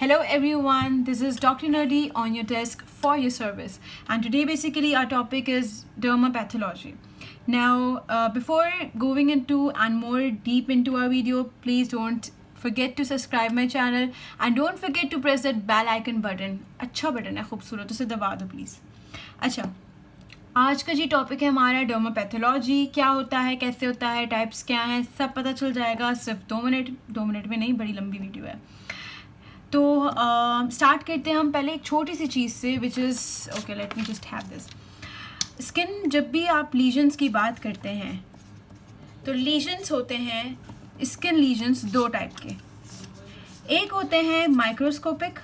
Hello everyone, this is Dr. Nerdy on your desk for your service, and today basically our topic is dermapathology. Now, before going into and more deep into our video, please don't forget to subscribe my channel and don't forget to press that bell icon button. अच्छा button है, खूबसूरत, उसे दबा दो please. अच्छा, आज का जी topic है हमारा डर्मापैथोलॉजी. क्या होता है, कैसे होता है, टाइप्स क्या हैं, सब पता चल जाएगा सिर्फ 2 मिनट में नहीं, बड़ी लंबी वीडियो है. तो स्टार्ट करते हैं हम पहले एक छोटी सी चीज़ से, which is okay, let me just have this. Skin, जब भी आप लीजन्स की बात करते हैं तो लीजन्स होते हैं, स्किन लीजन्स दो टाइप के. एक होते हैं माइक्रोस्कोपिक,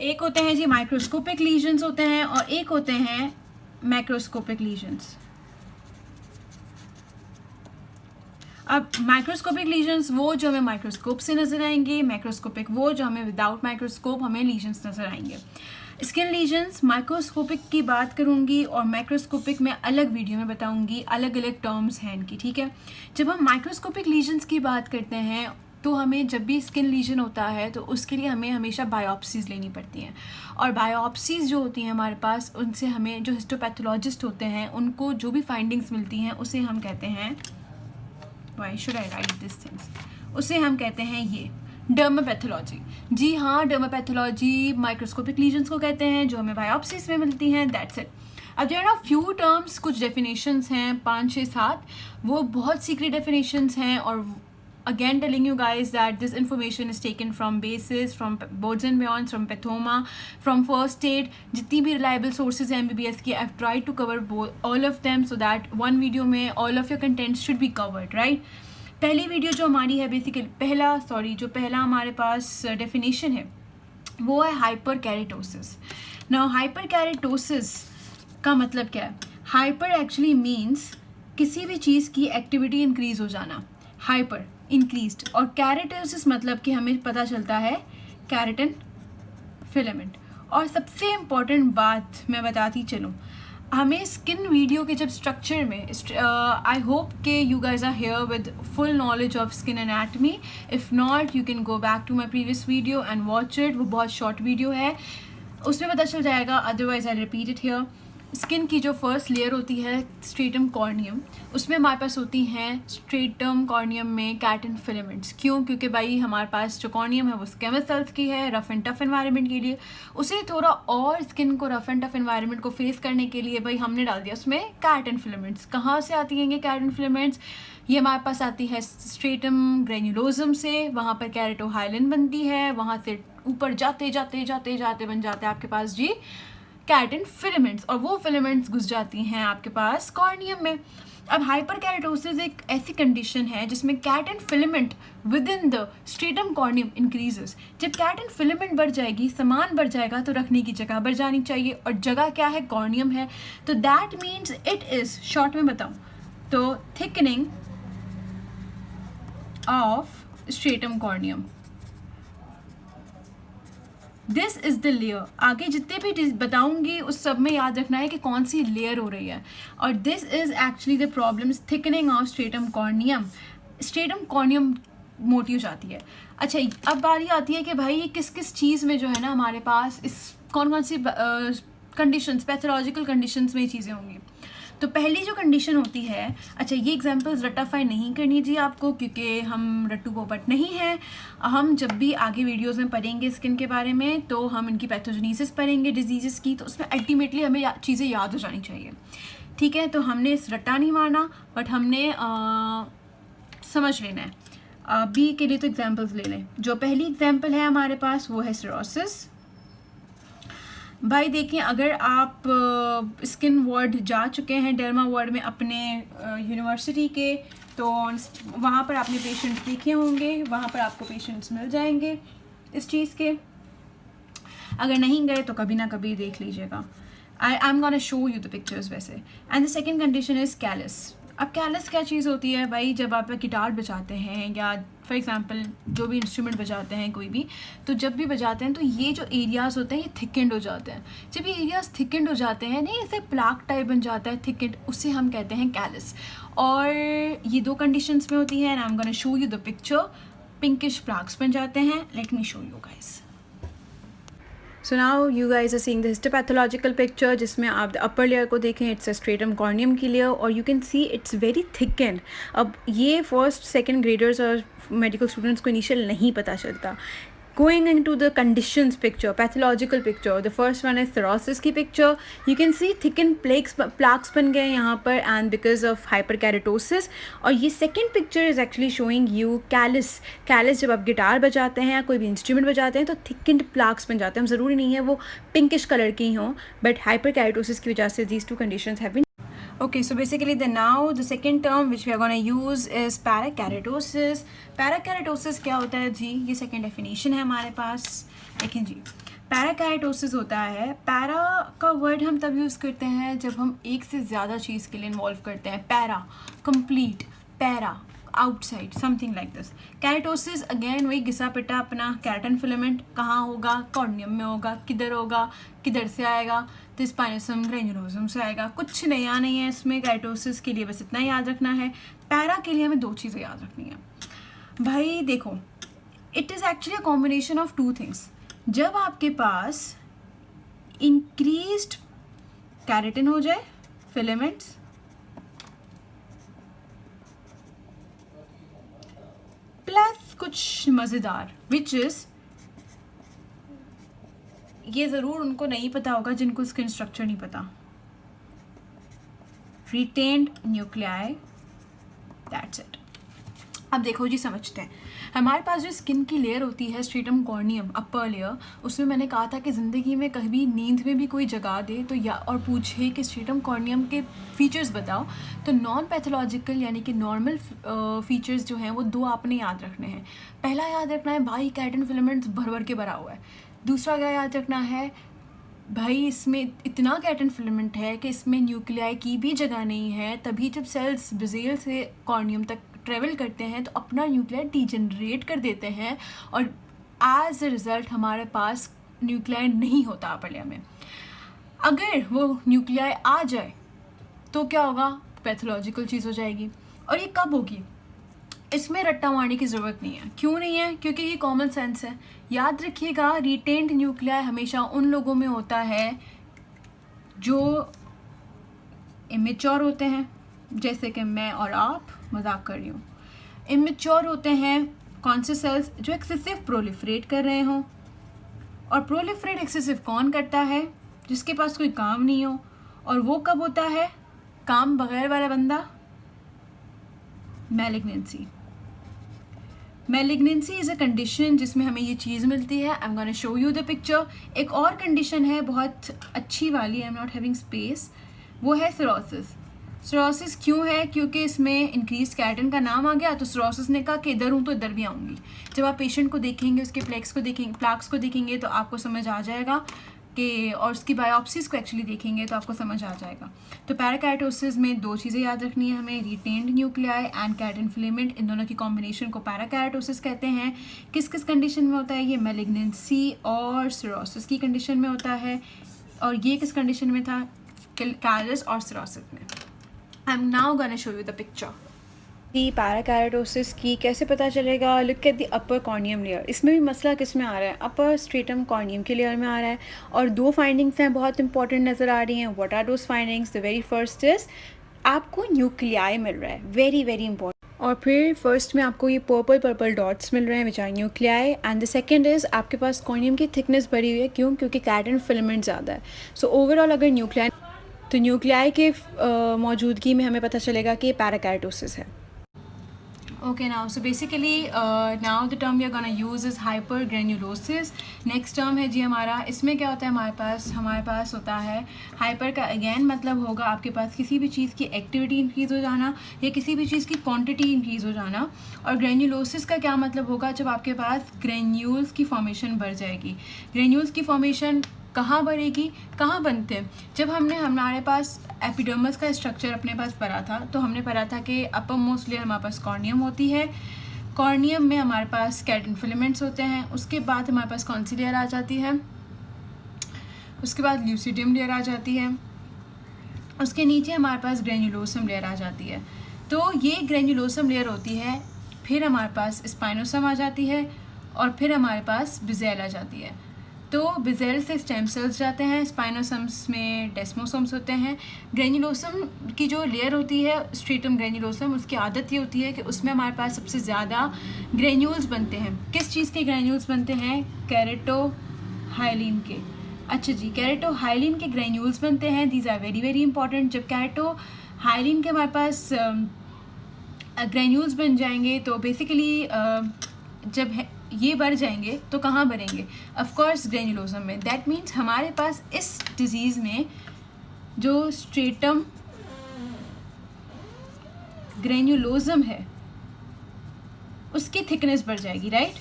एक होते हैं जी माइक्रोस्कोपिक लीजन्स होते हैं, और एक होते हैं मैक्रोस्कोपिक लीजन्स. अब माइक्रोस्कोपिक लीजन्स वो जो हमें माइक्रोस्कोप से नज़र आएंगे, मैक्रोस्कोपिक वो जो हमें विदाउट माइक्रोस्कोप हमें लीजन्स नज़र आएंगे. स्किन लीजन्स माइक्रोस्कोपिक की बात करूँगी और मैक्रोस्कोपिक मैं अलग वीडियो में बताऊँगी, अलग अलग टर्म्स हैं इनकी, ठीक है. जब हम माइक्रोस्कोपिक लीजन्स की बात करते हैं तो हमें जब भी स्किन लीजन होता है तो उसके लिए हमें हमेशा बायोप्सीज़ लेनी पड़ती हैं, और बायोप्सीज़ जो होती हैं हमारे पास, उनसे हमें जो हिस्टोपैथोलॉजिस्ट होते हैं उनको जो भी फाइंडिंग्स मिलती हैं उसे हम कहते हैं, Why should I write these things? उसे हम कहते हैं ये डर्मापैथोलॉजी. जी हाँ, डर्मापैथोलॉजी माइक्रोस्कोपिक लीजन्स को कहते हैं जो हमें बायोप्सीज में मिलती हैं. That's it. अब देयर आर फ्यू टर्म्स, कुछ डेफिनेशंस हैं 5, 6, 7, वो बहुत सीक्रेट डेफिनेशंस हैं, और again telling you guys that this information is taken from basis, from boards and beyond, from Pathoma, from first aid. जितनी भी reliable sources हैं MBBS की, I've tried to cover all of them so that one video में all of your contents should be covered, right? पहली video जो हमारी है basically जो पहला हमारे पास डेफिनेशन है वो है हाइपर कैरेटोसिस. नाउ हाइपर कैरेटोसिस का मतलब क्या है? हाइपर एक्चुअली मीन्स किसी भी चीज़ की एक्टिविटी इंक्रीज हो जाना, हाइपर इंक्रीज्ड, और कैरेटोसिस मतलब कि हमें पता चलता है कैरेटिन फिलामेंट. और सबसे इम्पॉर्टेंट बात मैं बताती चलूँ, हमें स्किन वीडियो के जब स्ट्रक्चर में, आई होप के you guys are here with full knowledge of skin anatomy. If not, you can go back to my previous video and watch it. वो बहुत शॉर्ट वीडियो है, उसमें पता चल जाएगा, otherwise I repeat it here. Skin की जो first layer होती है स्ट्रेटम कॉर्नियम, उसमें हमारे पास होती हैं स्ट्रेटम कॉर्नियम में कैरेटिन फिलामेंट्स. क्यों? क्योंकि भाई हमारे पास जो कॉर्नियम है वो स्क्वेमस सेल्स की है, रफ एंड टफ एनवायरनमेंट के लिए. उसे थोड़ा और स्किन को रफ एंड टफ एनवायरनमेंट को फेस करने के लिए भाई हमने डाल दिया उसमें कैरेटिन फिलामेंट्स. कहाँ से आती हैं ये कैरेटिन फिलामेंट्स? ये हमारे पास आती है स्ट्रेटम ग्रेन्युलोजम से, वहाँ पर कैरेटोहाइलिन बनती है, वहाँ से ऊपर जाते जाते जाते जाते बन जाते हैं आपके पास जी कैरेटिन फिलामेंट्स, और वो फिलामेंट्स घुस जाती हैं आपके पास कॉर्नियम में. अब हाइपर कैरेटोसिस एक ऐसी कंडीशन है जिसमें keratin filament with in the stratum corneum increases. जब कैरेटिन फिलामेंट बढ़ जाएगी, सामान बढ़ जाएगा, तो रखने की जगह बढ़ जानी चाहिए, और जगह क्या है? कॉर्नियम है. तो that means it is, short में बताऊँ तो, thickening of stratum corneum. This is the layer. आगे जितने भी बताऊंगी उस सब में याद रखना है कि कौन सी लेयर हो रही है, और this is actually the problem, thickening of stratum corneum. Stratum corneum मोटी हो जाती है. अच्छा, अब बारी आती है कि भाई किस किस चीज़ में जो है ना हमारे पास इस कौन सी कंडीशंस, पैथोलॉजिकल कंडीशंस में ये चीज़ें होंगी. तो पहली जो कंडीशन होती है, अच्छा ये एग्जांपल्स रट्टाफाई नहीं करनी चाहिए आपको, क्योंकि हम रट्टू पोपट नहीं हैं. हम जब भी आगे वीडियोस में पढ़ेंगे स्किन के बारे में तो हम इनकी पैथोजेनेसिस पढ़ेंगे डिजीज़ की, तो उसमें अल्टीमेटली हमें चीज़ें याद हो जानी चाहिए, ठीक है. तो हमने इस रट्टा नहीं मारना, बट हमने समझ लेना है. बी के लिए तो एग्जाम्पल्स ले लें. जो पहली एग्जाम्पल है हमारे पास वो है सिरोसिस. भाई देखिए, अगर आप स्किन वार्ड जा चुके हैं, डर्मा वार्ड में अपने यूनिवर्सिटी के, तो वहाँ पर आपने पेशेंट्स देखे होंगे, वहाँ पर आपको पेशेंट्स मिल जाएंगे इस चीज़ के. अगर नहीं गए तो कभी ना कभी देख लीजिएगा. I am gonna show you the pictures वैसे. And the second condition is callus. अब कैलस क्या चीज़ होती है भाई, जब आप गिटार बजाते हैं या फॉर एग्जांपल जो भी इंस्ट्रूमेंट बजाते हैं कोई भी, तो जब भी बजाते हैं तो ये जो एरियाज़ होते हैं ये थिकेंड हो जाते हैं। जब ये एरियाज़ थिकेंड हो जाते हैं, नहीं ऐसे प्लाक टाइप बन जाता है थिकेंड, उससे हम कहते हैं कैलस। और ये दो कंडीशंस में होती है and I am gonna show you the picture. Pinkish plaques बन जाते हैं, let me show you guys. So now you guys are seeing the histopathological picture जिसमें आप upper layer को देखें, it's a stratum corneum की layer और you can see it's very thickened। अब ये first second graders और medical students को initial नहीं पता चलता। Going into the conditions picture, pathological picture, the first one is cirrhosis की picture। You can see thickened plaques बन गए यहाँ पर and because of hyperkeratosis। और ये second picture is actually showing you callus जब आप गिटार बजाते हैं या कोई भी इंस्ट्रूमेंट बजाते हैं तो thickened plaques बन जाते हैं। ज़रूरी नहीं है वो पिंकिश कलर की हों, बट hyperkeratosis की वजह से these two conditions have been। Okay, so basically now the second term which we are going to use is parakeratosis। parakeratosis क्या होता है जी, ये second definition है हमारे पास। देखें जी, parakeratosis होता है, para का word हम तब यूज़ करते हैं जब हम एक से ज़्यादा चीज़ के लिए इन्वॉल्व करते हैं। para, complete, para, outside, something like this. कैरेटोसिस again वही घिसा पिटा अपना कैरेटन फिलामेंट, कहाँ होगा, कॉर्नियम में होगा, किधर से आएगा, तो स्पाइनोसम ग्रेन्युलोसम से आएगा। कुछ नया नहीं है इसमें कैरेटोसिस के लिए, बस इतना याद रखना है। पैरा के लिए हमें दो चीज़ें याद रखनी है भाई। देखो, it is actually a combination of two things. जब आपके पास इंक्रीज्ड कैरेटिन हो जाए, फिलामेंट्स, प्लस कुछ मज़ेदार, विच इज़, ये ज़रूर उनको नहीं पता होगा जिनको स्किन स्ट्रक्चर नहीं पता, रिटेन्ड न्यूक्लियाई, दैट्स इट। अब देखो जी, समझते हैं। हमारे पास जो स्किन की लेयर होती है स्ट्रेटम कॉर्नियम, अपर लेयर, उसमें मैंने कहा था कि ज़िंदगी में कभी नींद में भी कोई जगा दे तो या और पूछे कि स्ट्रेटम कॉर्नियम के फीचर्स बताओ, तो नॉन पैथोलॉजिकल यानी कि नॉर्मल फीचर्स जो हैं वो दो आपने याद रखने हैं। पहला याद रखना है भाई, कैरेटिन फिलामेंट्स भर भर के भरा हुआ है। दूसरा क्या याद रखना है भाई, इसमें इतना कैरेटिन फिलामेंट है कि इसमें न्यूक्लियाई की भी जगह नहीं है। तभी जब सेल्स बेज़ेल से कॉर्नियम तक ट्रेवल करते हैं तो अपना न्यूक्लियाई डीजनरेट कर देते हैं और एज अ रिज़ल्ट हमारे पास न्यूक्लियाई नहीं होता अपर लेयर में। अगर वो न्यूक्लियाई आ जाए तो क्या होगा, पैथोलॉजिकल चीज़ हो जाएगी। और ये कब होगी, इसमें रट्टा मारने की ज़रूरत नहीं है। क्यों नहीं है? क्योंकि ये कॉमन सेंस है। याद रखिएगा, रिटेन्ड न्यूक्लियाई हमेशा उन लोगों में होता है जो इमेच्योर होते हैं, जैसे कि मैं और आप, मजाक कर रही हूँ। इमेच्योर होते हैं कौन से सेल्स, जो एक्सेसिव प्रोलिफरेट कर रहे हों। और प्रोलिफरेट एक्सेसिव कौन करता है, जिसके पास कोई काम नहीं हो। और वो कब होता है काम बगैर वाला बंदा, malignancy. Malignancy is a condition जिसमें हमें ये चीज़ मिलती है। आई am gonna show you the picture. एक और कंडीशन है बहुत अच्छी वाली, I am not having space, वो है सिरोसिस। सिरोसिस क्यों है? क्योंकि इसमें इंक्रीज कैरेटिन का नाम आ गया, तो सिरोसिस ने कहा कि इधर हूँ तो इधर भी आऊँगी। जब आप पेशेंट को देखेंगे, उसके प्लाक्स को देखेंगे तो आपको समझ आ जाएगा कि, और उसकी बायोप्सीज को एक्चुअली देखेंगे तो आपको समझ आ जाएगा। तो पैराकैरेटोसिस में दो चीज़ें याद रखनी है हमें, retained nuclei and keratin filament. इन दोनों की कॉम्बिनेशन को पैराकैरेटोसिस कहते हैं। किस किस कंडीशन में होता है ये? मैलिग्नेंसी और सिरोसिस की कंडीशन में होता है। और ये किस कंडीशन में था? कैलस और सिरोसिस में। I am now gonna show you the picture. Parakeratosis की कैसे पता चलेगा? Look at the upper corneum layer. इसमें भी मसला किस में आ रहा है? अपर स्ट्रेटम कॉर्नियम के लेयर में आ रहा है। और दो फाइंडिंग्स हैं बहुत इंपॉर्टेंट नज़र आ रही हैं। What are those findings? The very first is आपको न्यूक्लियाई मिल रहा है, वेरी वेरी इंपॉर्टेंट। और फिर फर्स्ट में आपको ये पर्पल डॉट्स मिल रहे हैं which are nuclei. And the second is आपके पास कॉर्नियम की थिकनेस बढ़ी हुई है। क्यों? क्योंकि कैरेटिन फिलामेंट ज़्यादा है। सो ओवरऑल अगर न्यूक्लियाई, तो न्यूक्लियाई के मौजूदगी में हमें पता चलेगा कि ये पैराकैरेटोसिस है। Okay, now so basically now the term we are gonna use is hypergranulosis। next term है जी हमारा, इसमें क्या होता है हमारे पास होता है हाइपर का अगेन मतलब होगा आपके पास किसी भी चीज़ की एक्टिविटी इंक्रीज़ हो जाना या किसी भी चीज़ की क्वांटिटी इंक्रीज़ हो जाना। और ग्रेन्युलोसिस का क्या मतलब होगा? जब आपके पास ग्रेन्यूल्स की फॉर्मेशन बढ़ जाएगी। ग्रेन्यूल्स की फॉर्मेशन कहाँ बढ़ेगी, कहाँ बनते हैं? जब हमने हमारे पास एपिडर्मिस का स्ट्रक्चर अपने पास पढ़ा था तो हमने पढ़ा था कि अपर मोस्ट लेयर हमारे पास कॉर्नियम होती है, कॉर्नियम में हमारे पास केराटिन फिलामेंट्स होते हैं, उसके बाद हमारे पास कौन सी लेयर आ जाती है, उसके बाद ल्यूसिडियम लेयर आ जाती है, उसके नीचे हमारे पास ग्रेन्युलोसम लेयर आ जाती है। तो ये ग्रेन्युलोसम लेयर होती है, फिर हमारे पास स्पाइनोसम आ जाती है और फिर हमारे पास बेज़ेल आ जाती है। तो बेज़ेल से स्टेम सेल्स जाते हैं, स्पाइनोसम्स में डेस्मोसोम्स होते हैं। ग्रेन्युलोसम की जो लेयर होती है स्ट्रेटम ग्रेन्युलोसम, उसकी आदत ये होती है कि उसमें हमारे पास सबसे ज़्यादा ग्रेन्यूल्स बनते हैं। किस चीज़ के ग्रेन्यूल्स बनते हैं? केरेटोहाइलिन के। अच्छा जी, केरेटोहाइलिन के ग्रेन्यूल्स बनते हैं। These are very very important. जब केरेटोहाइलिन के हमारे पास ग्रेन्यूल्स बन जाएंगे तो बेसिकली जब ये बढ़ जाएंगे तो कहाँ बढ़ेंगे? ऑफ कोर्स ग्रेन्युलोसम में। दैट मीन्स हमारे पास इस डिजीज़ में जो स्ट्रेटम ग्रेन्युलोसम है उसकी थिकनेस बढ़ जाएगी, राइट?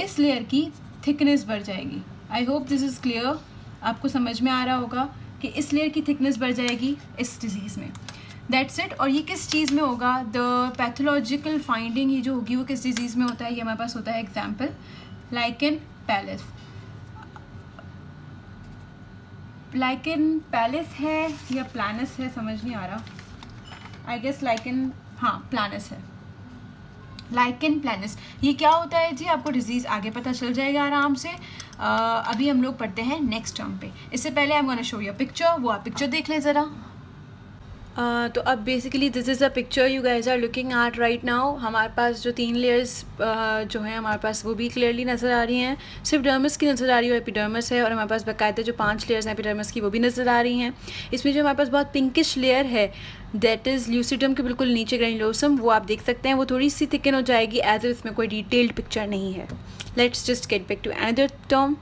इस लेयर की थिकनेस बढ़ जाएगी। I hope this is clear. आपको समझ में आ रहा होगा कि इस लेयर की थिकनेस बढ़ जाएगी इस डिजीज़ में। That's it. और ये किस चीज़ में होगा? द पैथोलॉजिकल फाइंडिंग ये जो होगी वो किस डिजीज़ में होता है? ये हमारे पास होता है example lichen palace. Lichen palace है या प्लानस है, समझ नहीं आ रहा। आई गेस लाइकेन, हाँ प्लानस है। लाइकेन प्लानस ये क्या होता है जी? आपको डिजीज़ आगे पता चल जाएगा आराम से। अभी हम लोग पढ़ते हैं नेक्स्ट टर्म पे। इससे पहले I am gonna show you a picture, वो आप पिक्चर देख लें ज़रा। तो अब basically this is a picture you guys are looking at right now. हमारे पास जो 3 लेयर्स जो हैं हमारे पास वो भी क्लियरली नज़र आ रही हैं। सिर्फ डर्मिस की नज़र आ रही है, एपिडर्मिस है, और हमारे पास बाकायदा जो 5 लेयर्स हैं एपिडर्मिस की वो भी नज़र आ रही हैं। इसमें जो हमारे पास बहुत पिंकिश लेयर है दैट इज़ ल्यूसिडियम के बिल्कुल नीचे ग्रेन्युलोसम, वो आप देख सकते हैं। वो थोड़ी सी थिकन हो जाएगी एज इफ इसमें कोई डिटेल्ड पिक्चर नहीं है। Let's just get back to another term.